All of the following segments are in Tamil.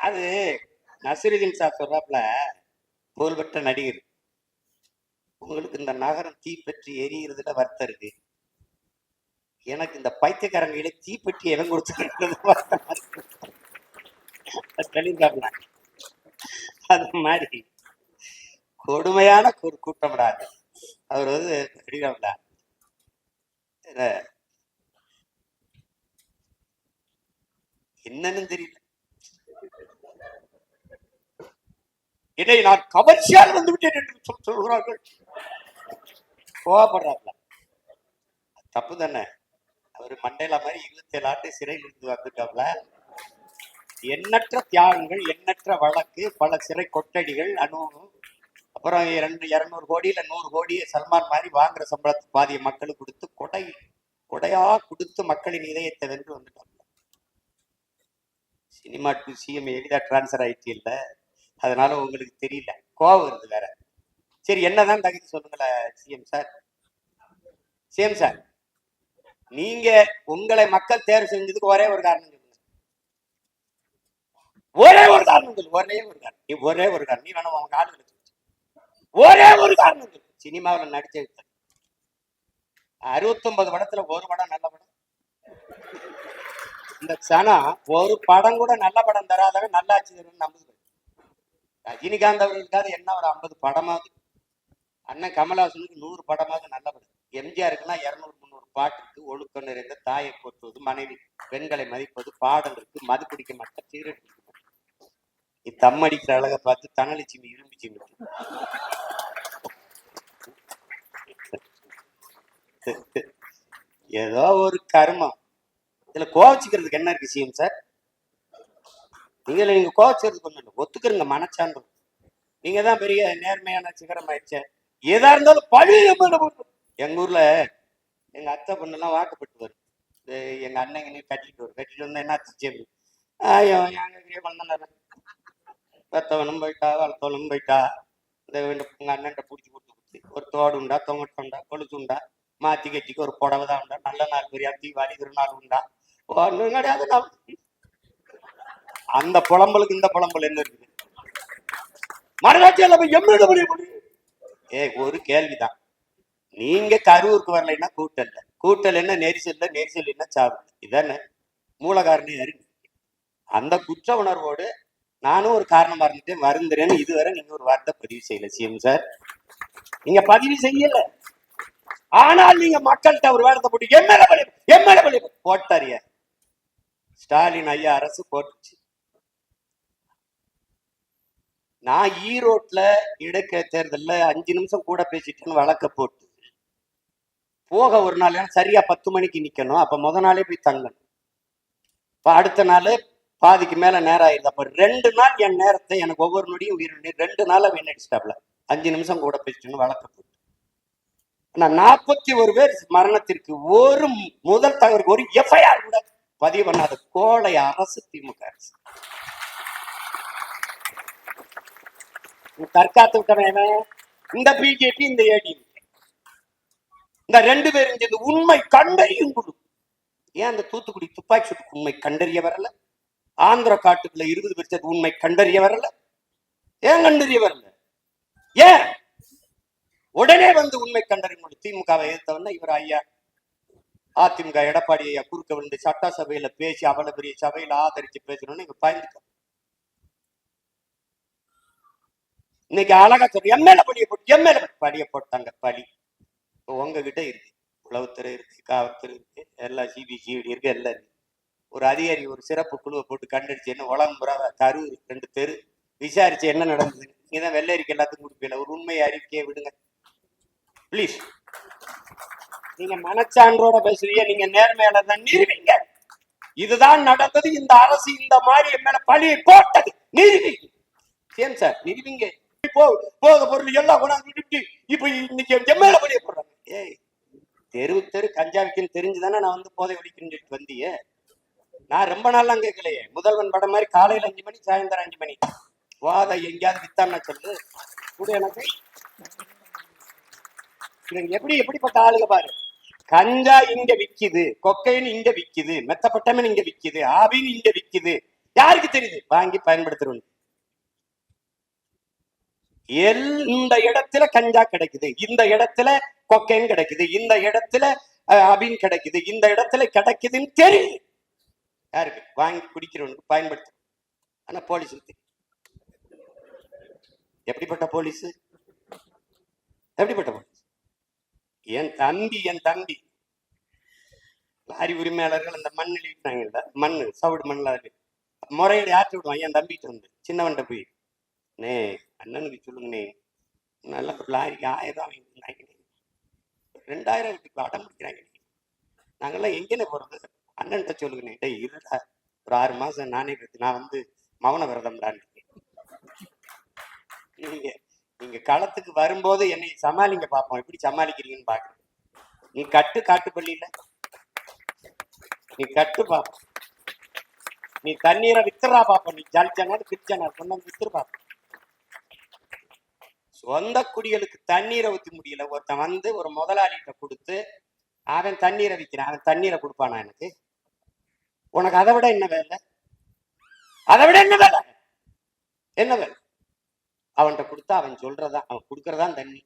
அது நசிருதீன் சார் சொல்றாப்புல, புகழ்பெற்ற நடிகர், உங்களுக்கு இந்த நகரம் தீப்பற்றி எரிகிறதுல வருத்தம் இருக்கு, எனக்கு இந்த பைத்தியக்காரங்களை தீப்பற்றி எவன் கொடுத்துருக்கிறது சொல்லியிருக்காப்புல. அது மாதிரி கொடுமையான ஒரு கூட்டம்டாது. அவர் வந்து சொல்லியிருக்காப்புல, என்னன்னு தெரியல, இதை நான் கவர்ச்சியால் வந்து விட்டேன் என்று சொல்கிறார்கள். கோவப்படுறாப்ல. தப்பு தானே. அவரு மண்டேலா மாதிரி 27 ஆண்டு சிறையில் இருந்து வந்துட்டாப்ல. எண்ணற்ற தியாகங்கள், எண்ணற்ற வழக்கு, பல சிறை கொட்டடிகள், அனுபவம். அப்புறம் 200 கோடியில 100 கோடியை சல்மான் மாதிரி வாங்குற சம்பளத்தை பாதிய மக்களுக்கு கொடுத்து கொடையா கொடுத்து மக்களின் இதயத்தை வென்று வந்துட்டாங்க. சினிமா டு சிஎம் எளிதா டிரான்ஸ்பர் ஆயிடுச்சு இல்ல, அதனால உங்களுக்கு தெரியல, கோவம் வருது வேற. சரி, என்னதான் தகுதி சொல்லுங்களேன் சிஎம் சார். சிஎம் சார், நீங்க உங்களை மக்கள் தேர்வு செஞ்சதுக்கு ஒரே ஒரு காரணம் சொல்லுங்க. ஒரே ஒரு காரணம் சொல்லு. ஒரே ஒரு காரணம். நீ வேணும் அவங்க ஆளுங்களுக்கு ஒரே ஒரு காரணம் சொல்லு. சினிமாவில் நடிச்ச 69 படத்துல ஒரு படம் நல்ல படம். இந்த சனம் ஒரு படம் கூட நல்ல படம் தராதவன் நல்லாச்சு தருன்னு நம்புது. ரஜினிகாந்த் அவர்களுக்காவது என்ன ஒரு 50 படமாவது, அண்ணன் கமலஹாசனுக்கு 100 படமாவது நல்ல படம், எம்ஜிஆருக்குன்னா 200-300 பாட்டு இருக்கு. ஒழுக்கம் நிறைந்த தாயை போற்றுவது, மனைவி பெண்களை மதிப்பது, பாடல் இருக்கு, மது குடிக்க மாட்டேன், சிகரெட் குடிக்க மாட்டேன். நீ தம் அடிக்கிற அழகை பார்த்து தனலிச்சிமி இரும்பிச்சிமி ஏதோ ஒரு கர்மம். இதுல கோவச்சுக்கிறதுக்கு என்ன இருக்கு சிஎம் சார்? நீங்க கோவச்சுறது கொஞ்சம் ஒத்துக்கிறங்க, மனச்சான்று. நீங்க தான் பெரிய நேர்மையான சிகரம் ஆயிடுச்ச. எதா இருந்தாலும் பழி. எங்க ஊர்ல எங்க அத்தை பொண்ணெல்லாம் வாக்குப்பட்டு வரும். எங்க அண்ணங்க கட்டிட்டு வந்தா என்ன சிஎம், பெத்தவனும் போயிட்டா, வளர்த்தவனும் போயிட்டா, உங்க அண்ணன் பிடிச்சி கொடுத்து ஒரு தோடு உண்டா, தொங்கட்டு உண்டா, கொழுத்து உண்டா, மாத்தி கட்டிக்கு ஒரு புடவை தான் உண்டா, நல்ல நாள் பெரியா, தீபாவளி திருநாள் உண்டா, ஒன்றும் கிடையாது. அந்த புலம்பலுக்கு இந்த புலம்பல் என்ன இருக்குது? மறுநாட்சி எம்மிட முடியும். ஒரு கேள்விதான், நீங்க கரூருக்கு வரலைன்னா கூட்டல் என்ன நெரிசல் என்ன சாவு, இதானே மூல காரணம் இருக்கு. அந்த குற்ற உணர்வோடு நானும் ஒரு காரணமா இருந்துட்டு வருந்துறேன்னு இதுவரை நீங்க ஒரு வார்த்தை பதிவு செய்யல சிஎம் சார். நீங்க பதிவு செய்யல, ஆனால் நீங்க மக்கள்கிட்ட ஒரு வார்த்தை போட்டு எம்எல்ஏ போட்டாரிய ஸ்டாலின் ஐயா அரசு போட்டுச்சு. நான் ஈரோட்ல இடைக்க தேர்தல்ல 5 நிமிஷம் கூட பேசிட்டேன்னு வழக்க போட்டு போக ஒரு நாள் சரியா 10 மணிக்கு நிக்கணும். அப்ப முத நாளே போய் தங்கணும். இப்ப அடுத்த நாள் பாதிக்கு மேல நேரம் ஆயிடுது. அப்ப 2 நாள் என் நேரத்தை, எனக்கு ஒவ்வொரு நொடியும் உயிர் 2 நாள வீணடிச்சிட்டாப்ல. 5 நிமிஷம் கூட பேசிட்டேன்னு வழக்க போட்டு. ஆனா 41 பேர் மரணத்திற்கு ஒரு முதல் தகவலுக்கு ஒரு எஃப்ஐஆர் கூட பதிவு பண்ணாத கோழை அரசு திமுக அரசு. தற்காத்து விட்டவன் இந்த பிஜேபி, இந்த ஏடிஎம், இந்த 2 பேரும் சேர்ந்து உண்மை கண்டறியும் குழு. ஏன் அந்த தூத்துக்குடி துப்பாக்கி சூட்டுக்கு உண்மை கண்டறிய வரல? ஆந்திர காட்டுக்குள்ள 20 பேர் சேர்த்து உண்மை கண்டறிய வரல? ஏன் கண்டறிய வரல? ஏன் உடனே வந்து உண்மை கண்டறியும்? திமுகவை எதிர்த்தவன இவர் ஐயா அதிமுக எடப்பாடி ஐயா குறுக்க விழுந்து சட்டசபையில பேசி அவ்வளவு பெரிய சபையில ஆதரிச்சு பேசணும்னு இங்க பயந்துக்க. இன்னைக்கு அழகா சொல்ற எம்எல்ஏ படிய போட்டாங்க. பழி உங்ககிட்ட இருக்கு, உளவுத்துறை இருக்கு, காவல்துறை இருக்கு, எல்லா சிபிசிஐடி இருக்கு, எல்லாம் இருக்கு. ஒரு அதிகாரி ஒரு சிறப்பு குழுவை போட்டு கண்டடிச்சு என்ன உலகம்புறா கரூர் 2 தெரு விசாரிச்சு என்ன நடந்தது? நீங்கதான் வெள்ளரிக்கை எல்லாத்துக்கும் கொடுப்பீங்க. ஒரு உண்மையை அறிக்கையை விடுங்க பிளீஸ். நீங்க மனச்சான்றோட பேசுறீங்க, நீங்க நேர்மையால தான் நிறுவீங்க. இதுதான் நடந்தது, இந்த அரசு இந்த மாதிரி மேல பழியை போட்டது, நிறுவீங்க. Same sir, நிறுவீங்க. போக பொருள் எல்லாம் கொண்டாந்து இப்ப இன்னைக்கு எம்எல்ஏ பழிய போடுறாங்க. ஏய், தெரு கஞ்சா விற்கன்னு தெரிஞ்சுதானே நான் வந்து போதை ஒழிக்கணும்னு சொல்லிட்டு வந்தியே. நான் ரொம்ப நாள்லாம் கேட்கலையே. முதல்வன் படம் மாதிரி காலையில 5 மணி சாயந்தரம் 5 மணி வாத எங்கேயாவது வித்தான்னா சொல்லு கூட எனக்கு. எப்படிப்பட்ட ஆளுங்க பாரு. கஞ்சா இங்க விக்குது, கொக்கைன்னு இங்க விக்குது, மெத்தப்பட்டமன் இங்க விக்குது, ஆபின் இங்க விக்குது. யாருக்கு தெரியுது? வாங்கி பயன்படுத்துறோம். இந்த இடத்துல கஞ்சா கிடைக்குது, இந்த இடத்துல கொக்கைன் கிடைக்குது, இந்த இடத்துல அபின் கிடைக்குது, இந்த இடத்துல கிடைக்குதுன்னு தெரியுது. யாருக்கு? வாங்கி குடிக்கிறவனுக்கு பயன்படுத்து. ஆனா போலீஸ் எப்படிப்பட்ட போலீஸ்? எப்படிப்பட்ட போலீஸ்? என் தம்பி லாரி உரிமையாளர்கள் அந்த மண் எழுதிட்டாங்கல்ல, மண்ணு சவுடு மண்ணில் முறையீடு ஆற்றி விடுவான். என் தம்பிட்டு வந்து சின்னவன்ட்ட போய், நே அண்ணனுக்கு சொல்லுங்கண்ணே, நல்லா ஒரு லாரிக்கு 1000 ரூபா வாங்கிக்கிறாங்க, 2000 அடம் பிடிக்கிறாங்க, நாங்கெல்லாம் எங்கேன்னு போறது? அண்ணன்ட்ட சொல்லுங்கண்ணே. டேய் இருடா, ஒரு 6 மாசம் நானே நான் வந்து மௌன விரதம்டான்னு. நீங்க களத்துக்கு வரும்போது என்னை சமாளிங்க பார்ப்போம், எப்படி சமாளிக்கிறீங்கன்னு பாக்குறேன். நீ காட்டு பள்ளியில நீ கட்டு பார்ப்போம், நீ தண்ணீரை வித்துறா பார்ப்போம், நீ ஜல்ஜனா பிரிச்சனா சொன்ன வித்துரு பார்ப்போம். சொந்த குடிகளுக்கு தண்ணீரை ஊற்றி முடியல, ஒருத்தன் வந்து ஒரு முதலாளிகிட்ட கொடுத்து அவன் தண்ணீரை விற்கிறான், அவன் தண்ணீரை கொடுப்பானா எனக்கு? உனக்கு அதை விட என்ன வேலை? அதை விட என்ன வேலை? என்ன வேலை? அவன்கிட்ட கொடுத்தா அவன் சொல்றதா, அவன் கொடுக்கறதான் தண்ணி,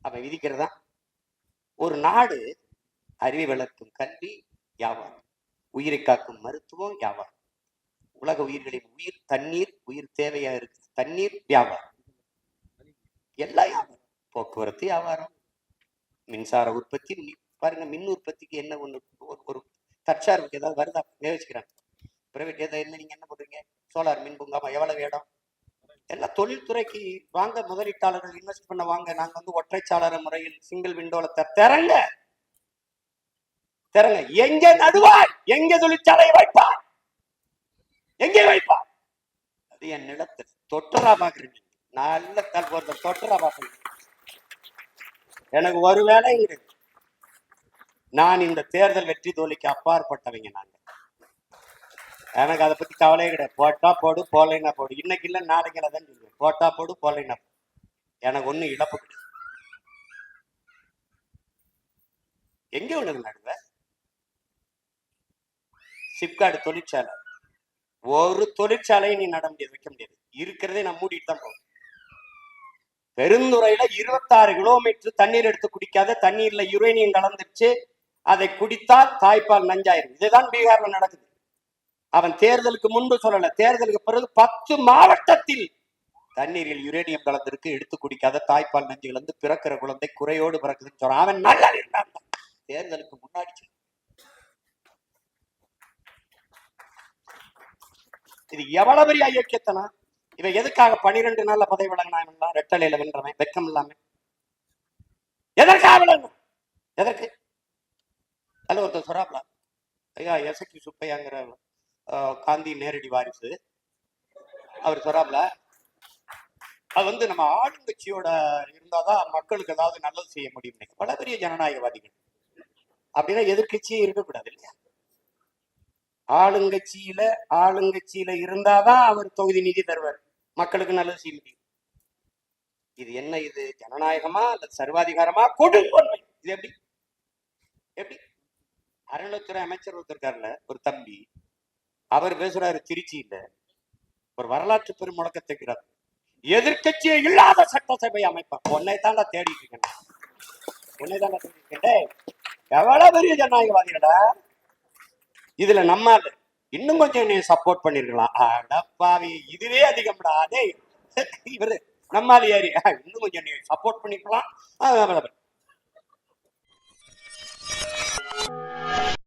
அவன் விதிக்கிறதா. ஒரு நாடு அறிவை வளர்க்கும் கல்வி வியாபாரம், உயிரை காக்கும் மருத்துவம் வியாபாரம், உலக உயிர்களின் உயிர் தண்ணீர், உயிர் தேவையா இருக்கு தண்ணீர் வியாபாரம், எல்லா வியாபாரம், போக்குவரத்து வியாபாரம், மின்சார உற்பத்தி. பாருங்க, மின் உற்பத்திக்கு என்ன ஒண்ணு ஒரு தற்சார்புக்கு ஏதாவது வருதா? வச்சுக்கிறாங்க பிரைவேட் ஏதாவது இல்லை. நீங்க என்ன பண்றீங்க? சோலார் மின் பூங்காமா, எவ்வளவு இடம்? எல்லாம் தொழில்துறைக்கு வாங்க, முதலீட்டாளர்கள் இன்வெஸ்ட் பண்ண வாங்க. நாங்க வந்து ஒற்றைச்சாளர முறையில் சிங்கிள் விண்டோல திறங்க. எங்க நடுவாய், எங்க தொழிற்சாலையை வைப்பார், எங்கே வைப்பார்? அது என் நிலத்தில் தொட்டரா பாக்குறீங்க, நல்ல தற்போது தொட்டரா பாக்குறீங்க. எனக்கு ஒரு வேலை கிடையாது. நான் இந்த தேர்தல் வெற்றி தோல்விக்கு அப்பாற்பட்டவங்க. நாங்க எனக்கு அதை பத்தி கவலையே கிடையாது. போட்டா போடு, போலைன்னா போடு, இன்னைக்கு இல்ல நாளைக்கு தான் சொல்லுவேன். போட்டா போடு, போலைன்னா போடு, எனக்கு ஒண்ணு இழப்பு கிடையாது. எங்க உனக்கு நடுவ? சிப்காடு தொழிற்சாலை, ஒரு தொழிற்சாலையை நீ நட முடியாது, வைக்க முடியாது. இருக்கிறதே நான் மூடிட்டு தான் போகும். பெருந்துறையில 26 கிலோமீட்டர் தண்ணீர் எடுத்து குடிக்காத, தண்ணீர்ல யுரேனியம் கலந்துருச்சு, அதை குடித்தால் தாய்ப்பால் நஞ்சாயிரும். இதுதான் பீகார்ல நடக்குது. அவன் தேர்தலுக்கு முன்பு சொல்லல, தேர்தலுக்கு பிறகு 10 மாவட்டத்தில் தண்ணீரில் யுரேனியம் கலந்திருக்கு, எடுத்து குடிக்காத, தாய்ப்பால் நஞ்சு கலந்து பிறக்கிற குழந்தை குறையோடு பிறக்குதுன்னு சொல்றான். அவன் நல்லா இருந்தான் தேர்தலுக்கு முன்னாடி. இது எவ்வளவு பெரிய ஐக்கியத்தனா? இவன் எதுக்காக 12 நாள்ல பதவி வழங்கினான்? ரெட்டலையில வென்றவன், வெக்கம் இல்லாம எதற்காக? எதற்கு? அல்ல ஒருத்தர் சொல்றாப்ல, ஐயா எசக்கி சுப்பையாங்கிற காந்தி நேரடி வாரிசு, அவர் சொல்றாப்ல, அது வந்து நம்ம ஆளுங்கட்சியோட இருந்தாதான் மக்களுக்கு ஏதாவது நல்லது செய்ய முடியும். பல பெரிய ஜனநாயகவாதிகள் அப்படின்னா எதிர்கட்சியே இருக்கக்கூடாது இல்லையா? ஆளுங்கட்சியில இருந்தாதான் அவர் தொகுதி நிதி தருவார், மக்களுக்கு நல்லது செய்ய முடியும். இது என்ன? இது ஜனநாயகமா அல்லது சர்வாதிகாரமா? கொடுங்கொன்மை. இது எப்படி? எப்படி? அறநிலைத்துறை அமைச்சர் ஒருத்தருக்காருல ஒரு தம்பி, அவர் பேசுறாரு திருச்சியில, ஒரு வரலாற்று பெரும் முழக்கத்தைக்கிறார், எதிர்கட்சியே இல்லாத சட்டசபை அமைப்பான். உன்னை தாண்டா தேடிட்டு இருக்கேன், உன்னை தாண்டா தேடிட்டு இருக்கேன். எவ்வளவு பெரிய ஜனநாயகவாதிகளா! இதுல நம்ம இன்னும் கொஞ்சம் என்னைய சப்போர்ட் பண்ணிருக்கலாம். அடப்பாவி, இதுவே அதிகம்டா. டேய் இவரு நம்மால் ஏறி இன்னும் கொஞ்சம் என்னைய சப்போர்ட் பண்ணிருக்கலாம்.